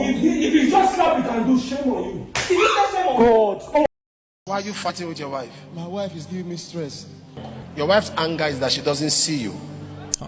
If you just slap it and do, shame on you. If you say shame on God. Oh. Why are you fighting with your wife? My wife is giving me stress. Your wife's anger is that she doesn't see you.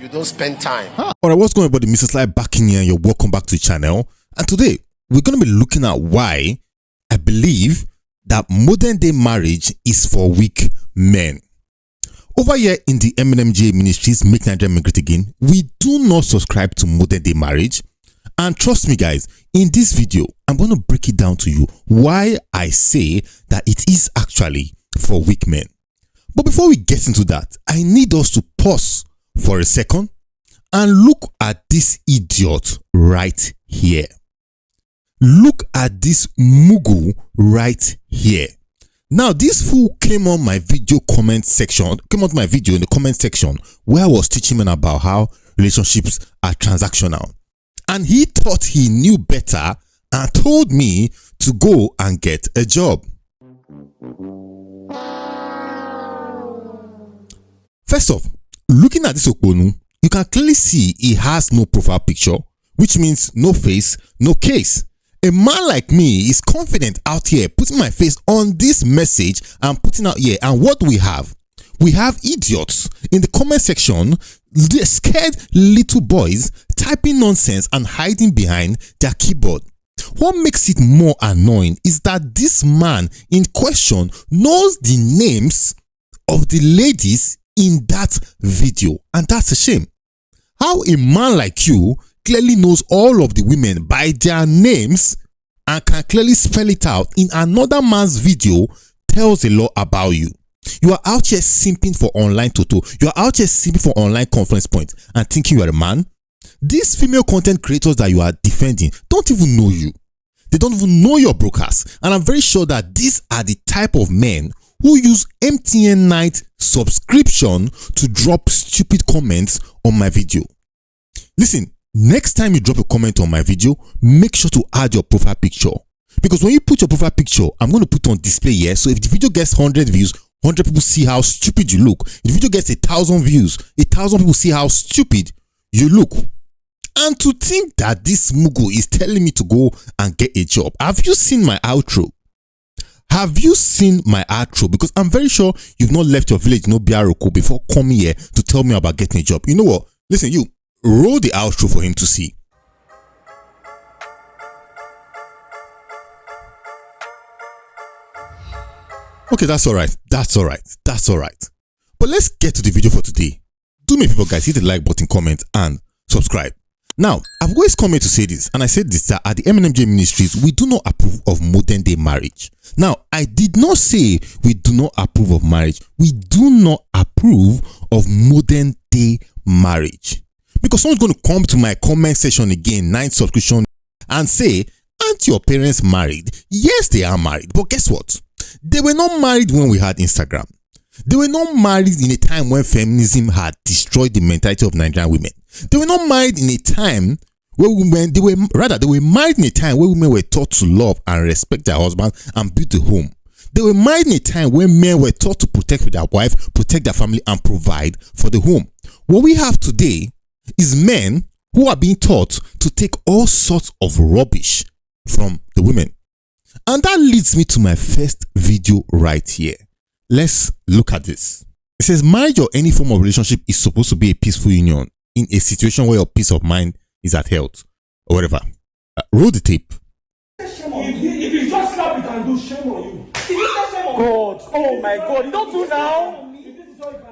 You don't spend time. Alright, what's going on, everybody? Mr. Sly back in here. You're welcome back to the channel. And today, we're going to be looking at why I believe that modern day marriage is for weak men. Over here in the MNMJ Ministries, Make Nigeria Great Again, we do not subscribe to modern day marriage. And trust me, guys, in this video, I'm going to break it down to you why I say that it is actually for weak men. But before we get into that, I need us to pause for a second and look at this idiot right here. Look at this mugu right here. Now, this fool came on my video comment section, came on my video in the comment section where I was teaching him about how relationships are transactional. And he thought he knew better and told me to go and get a job. First off, looking at this Okponu, you can clearly see he has no profile picture, which means no face, no case. A man like me is confident out here putting my face on this message and putting out here. And what do we have? We have idiots in the comment section, the scared little boys typing nonsense and hiding behind their keyboard. What makes it more annoying is that this man in question knows the names of the ladies in that video, and that's a shame. How a man like you clearly knows all of the women by their names and can clearly spell it out in another man's video tells a lot about you. You are out here simping for online toto. You are out here simping for online conference points and thinking you are a man. These female content creators that you are defending don't even know you. They don't even know your brokers. And I'm very sure that these are the type of men who use MTN Night subscription to drop stupid comments on my video. Listen, next time you drop a comment on my video, make sure to add your profile picture. Because when you put your profile picture, I'm going to put on display here. So if the video gets 100 views, 100 people see how stupid you look. If the video gets 1,000 views, 1,000 people see how stupid you look. And to think that this mugu is telling me to go and get a job. Have you seen my outro? Have you seen my outro? Because I'm very sure you've not left your village, no Biaroko, before coming here to tell me about getting a job. You know what? Listen, you roll the outro for him to see. Okay, that's alright. That's alright. That's alright. But let's get to the video for today. Do me a favor, guys, hit the like button, comment, and subscribe. Now, I've always come here to say this, and I said this, that at the MNMJ Ministries, we do not approve of modern day marriage. Now, I did not say we do not approve of marriage. We do not approve of modern day marriage. Because someone's going to come to my comment section again, 9th subscription, and say, aren't your parents married? Yes, they are married. But guess what? They were not married when we had Instagram. They were not married in a time when feminism had destroyed the mentality of Nigerian women. They were not married in a time where women, they were married in a time where women were taught to love and respect their husband and build a home. They were married in a time where men were taught to protect their wife, protect their family, and provide for the home. What we have today is men who are being taught to take all sorts of rubbish from the women. And that leads me to my first video right here. Let's look at this. It says marriage or any form of relationship is supposed to be a peaceful union in a situation where your peace of mind is at health or whatever. Roll the tape. If you just slap it and do, shame on you. If you say shame on God. Oh my God. You don't do now.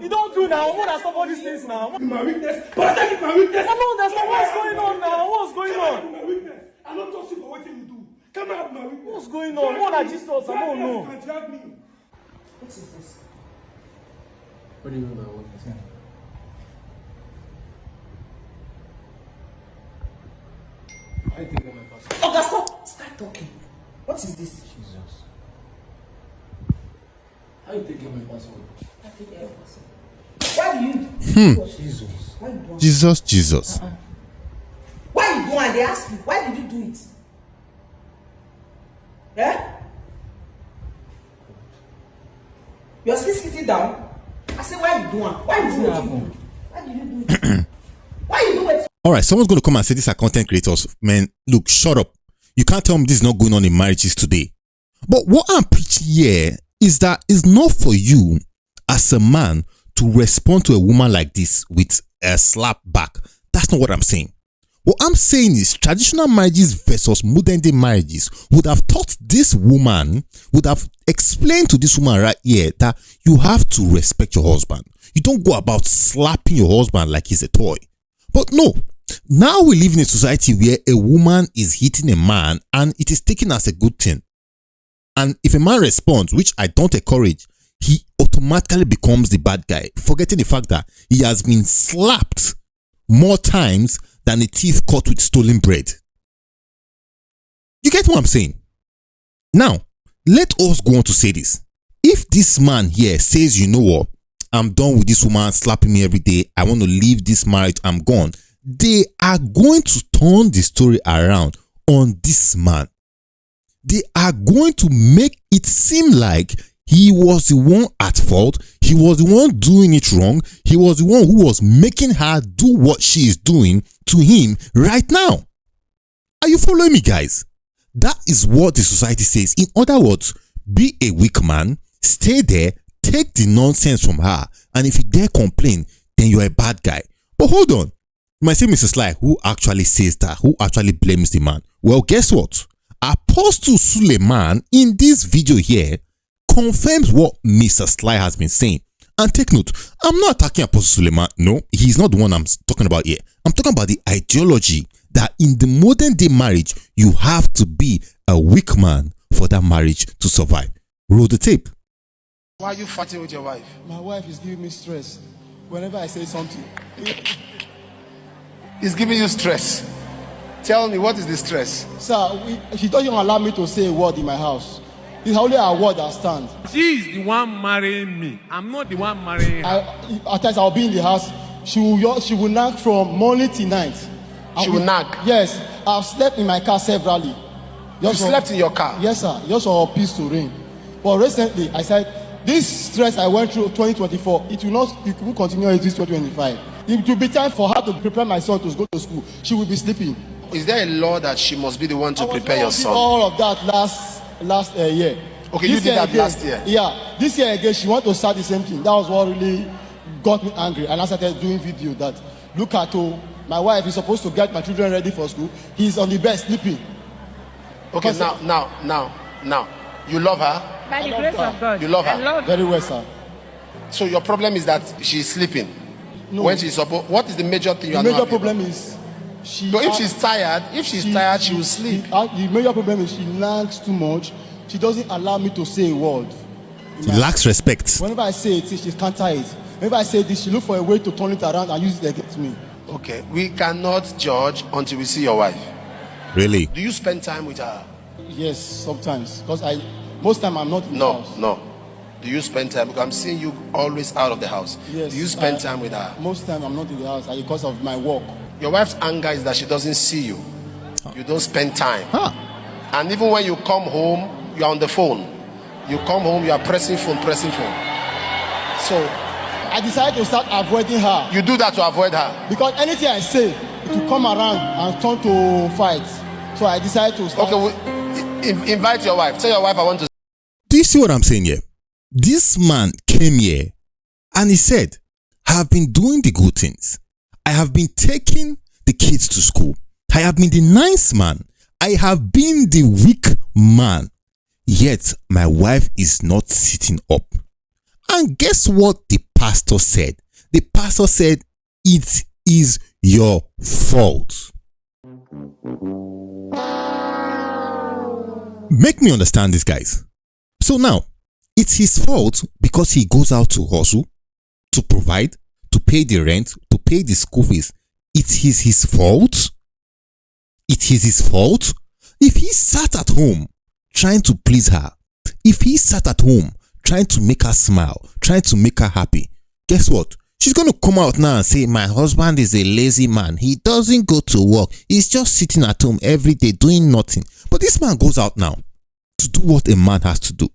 You don't do now. What are some of these things now? My weakness. But I take my weakness. I don't understand what's going on now. What's going on? My weakness. I don't trust you for what you do. Come out, my weakness. What's going on? What are Jesus? I don't know. What is this? What do you mean by what you're saying? I think I'm my pastor. Oh, start talking. What is this? Jesus. How you taking my password? I take your password. Why do you? Jesus. Why you do? Jesus. Why you do? And they ask you, why did you do it? Yeah? You're still sitting down. I said, why you do it? Why you do it? Why did you do it? Why you do it? Alright, someone's going to come and say these are content creators. Man, look, shut up. You can't tell me this is not going on in marriages today. But what I'm preaching here is that it's not for you as a man to respond to a woman like this with a slap back. That's not what I'm saying. What I'm saying is traditional marriages versus modern day marriages would have taught this woman, would have explained to this woman right here that you have to respect your husband. You don't go about slapping your husband like he's a toy. But no, now we live in a society where a woman is hitting a man and it is taken as a good thing. And if a man responds, which I don't encourage, he automatically becomes the bad guy, forgetting the fact that he has been slapped more times than a thief caught with stolen bread. You get what I'm saying? Now, let us go on to say this. If this man here says, you know what, I'm done with this woman slapping me every day, I want to leave this marriage, I'm gone, they are going to turn the story around on this man. They are going to make it seem like he was the one at fault. He was the one doing it wrong. He was the one who was making her do what she is doing to him right now. Are you following me, guys? That is what the society says. In other words, be a weak man, stay there, take the nonsense from her, and if you dare complain, then you're a bad guy. But hold on. You might say, Mr. Sly, who actually says that? Who actually blames the man? Well, guess what? Apostle Suleman in this video here confirms what Mr. Sly has been saying. And take note, I'm not attacking Apostle Suleman. No, he's not the one I'm talking about here. I'm talking about the ideology that in the modern day marriage, you have to be a weak man for that marriage to survive. Roll the tape. Why are you fighting with your wife? My wife is giving me stress whenever I say something. It's giving you stress. Tell me, what is the stress? Sir, she doesn't allow me to say a word in my house. It's only a word that stands. She is the one marrying me. I'm not the one marrying her. At times I'll be in the house. She will nag from morning till night. She will nag? Yes. I've slept in my car severally. You slept in your car? Yes, sir. Just for peace to reign. But recently, I said, this stress I went through 2024, it will continue in this 2025. It will be time for her to prepare my son to go to school. She will be sleeping. Is there a law that she must be the one to prepare your son? All of that last year. Okay, you did that again, last year? Yeah. This year again, she wanted to start the same thing. That was what really got me angry. And I started doing video that, look at my wife is supposed to get my children ready for school. He's on the bed sleeping. Okay, now. You love her? By the grace of God. You love her? I love Very well, sir. So your problem is that she's sleeping? No. When she's supposed, what is the major thing you The are major not happy problem about? is So if she's tired, she will sleep. The major problem is she nags too much. She doesn't allow me to say a word. He lacks respect. Whenever I say it, she counter it. Whenever I say this, she look for a way to turn it around and use it against me. Okay, we cannot judge until we see your wife. Really? Do you spend time with her? Yes, sometimes. Because most time I'm not in the house. No. Do you spend time? Because I'm seeing you always out of the house. Yes. Do you spend time with her? Most time I'm not in the house because of my work. Your wife's anger is that she doesn't see you. You don't spend time. Huh. And even when you come home, you're on the phone. You come home, you are pressing phone. So I decided to start avoiding her. you do that to avoid her. Because anything I say, it will come around and turn to fight. So I decided to start. Okay, invite your wife. Tell your wife I want to. Do you see what I'm saying here? This man came here and he said, I have been doing the good things. I have been taking the kids to school. I have been the nice man. I have been the weak man. Yet my wife is not sitting up. And guess what the pastor said? The pastor said, it is your fault. Make me understand this, guys. So now, it's his fault because he goes out to hustle, to provide, to pay the rent, to pay the school fees. It is his fault? It is his fault? If he sat at home trying to please her, if he sat at home trying to make her smile, trying to make her happy, guess what? She's going to come out now and say, my husband is a lazy man. He doesn't go to work. He's just sitting at home every day doing nothing. But this man goes out now to do what a man has to do.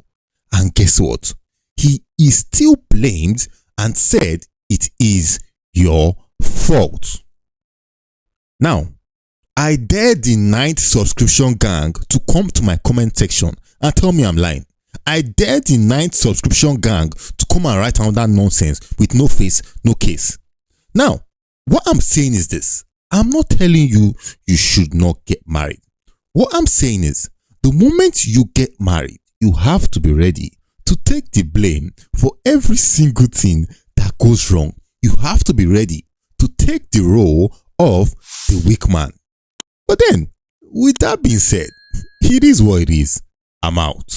And guess what? He is still blamed and said it is your fault. Now, I dare the 9th subscription gang to come to my comment section and tell me I'm lying. I dare the 9th subscription gang to come and write another nonsense with no face, no case. Now, what I'm saying is this. I'm not telling you you should not get married. What I'm saying is, the moment you get married, you have to be ready to take the blame for every single thing that goes wrong. You have to be ready to take the role of the weak man. But then, with that being said, it is what it is. I'm out.